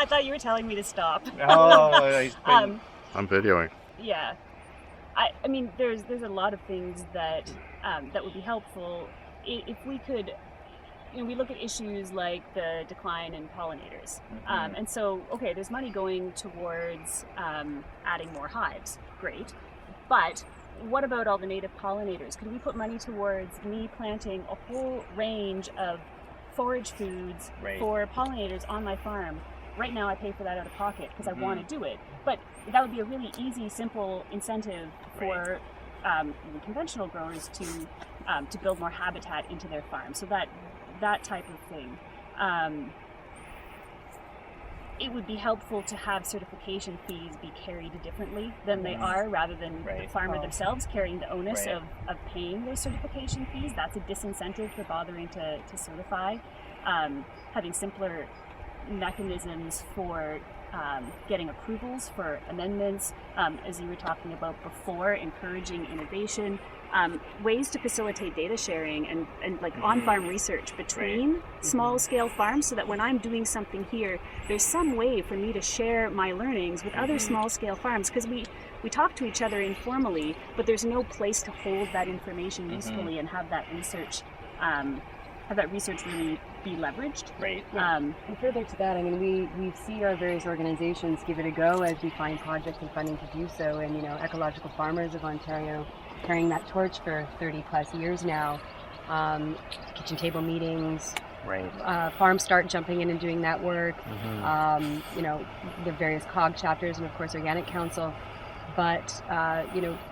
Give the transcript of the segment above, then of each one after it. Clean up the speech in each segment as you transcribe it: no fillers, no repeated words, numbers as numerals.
I thought you were telling me to stop. Oh, I'm videoing. Yeah. I mean, there's a lot of things that that would be helpful if we could. We look at issues like the decline in pollinators, and so okay, there's money going towards adding more hives. Great, but what about all the native pollinators? Could we put money towards me planting a whole range of forage foods for pollinators on my farm? Right now I pay for that out of pocket because I want to do it, but that would be a really easy, simple incentive for even conventional growers to build more habitat into their farm. So that type of thing. It would be helpful to have certification fees be carried differently than they are, rather than the farmer themselves carrying the onus of paying those certification fees. That's a disincentive for bothering to certify. Having simpler mechanisms for getting approvals for amendments, as you were talking about before, encouraging innovation, ways to facilitate data sharing and like on-farm research between small-scale farms, so that when I'm doing something here, there's some way for me to share my learnings with other small-scale farms, because we talk to each other informally, but there's no place to hold that information usefully and have that research really be leveraged. And further to that, I mean, we see our various organizations give it a go as we find projects and funding to do so, and Ecological Farmers of Ontario carrying that torch for 30 plus years now. Kitchen table meetings, Farm Start jumping in and doing that work, the various COG chapters, and of course Organic Council. But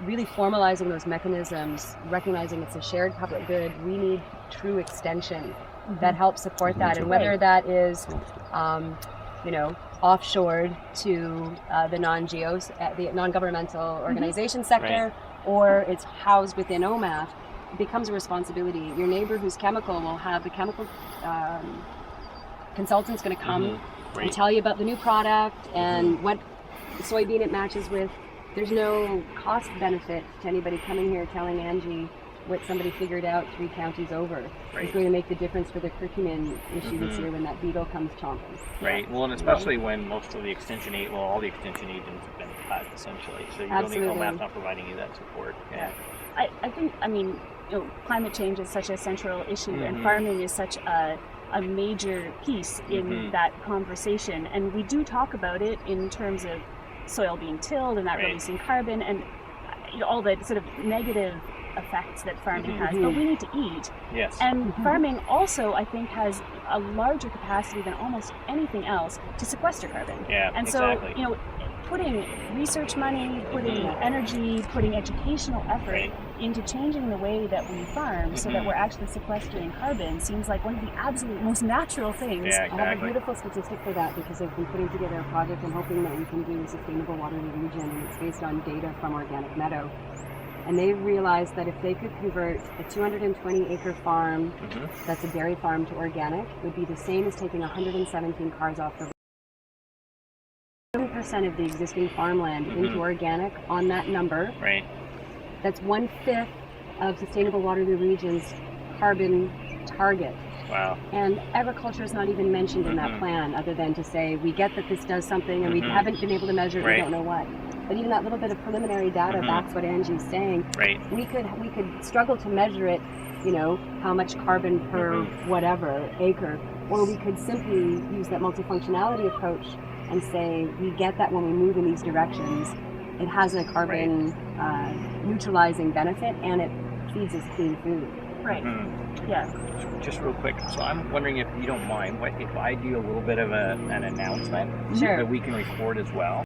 really formalizing those mechanisms, recognizing it's a shared public good, we need true extension that helps support that. And whether that is offshored to the the non-governmental organization sector, or it's housed within OMAF, it becomes a responsibility. Your neighbor who's chemical will have the chemical consultant's going to come and tell you about the new product and what soybean it matches with. There's no cost benefit to anybody coming here telling Angie what somebody figured out 3 counties over. It's going to make the difference for the curcumin issue this year when that beetle comes chomping. Well, and especially when most of the extension all the extension agents have been cut, essentially. So you don't need OMAP not providing you that support. I think, climate change is such a central issue, and farming is such a major piece in that conversation. And we do talk about it in terms of soil being tilled and that releasing carbon and all the sort of negative effects that farming has, but we need to eat. And farming also, I think, has a larger capacity than almost anything else to sequester carbon. And so, putting research money, putting energy, putting educational effort into changing the way that we farm so that we're actually sequestering carbon seems like one of the absolute most natural things. I have a beautiful statistic for that, because I've been putting together a project and hoping that we can do a sustainable Waterloo region, and it's based on data from Organic Meadow. And they realized that if they could convert a 220-acre farm that's a dairy farm to organic, it would be the same as taking 117 cars off the road. 7% of the existing farmland into organic on that number. That's 1/5 of Sustainable Waterloo Region's carbon target. Wow. And agriculture is not even mentioned in that plan, other than to say we get that this does something and we haven't been able to measure it, we don't know what. But even that little bit of preliminary data backs what Angie's saying. We could struggle to measure it, how much carbon per whatever acre, or we could simply use that multifunctionality approach and say we get that when we move in these directions, it has a carbon neutralizing benefit and it feeds us clean food. Just real quick, so I'm wondering if you don't mind, if I do a little bit of an announcement that we can record as well.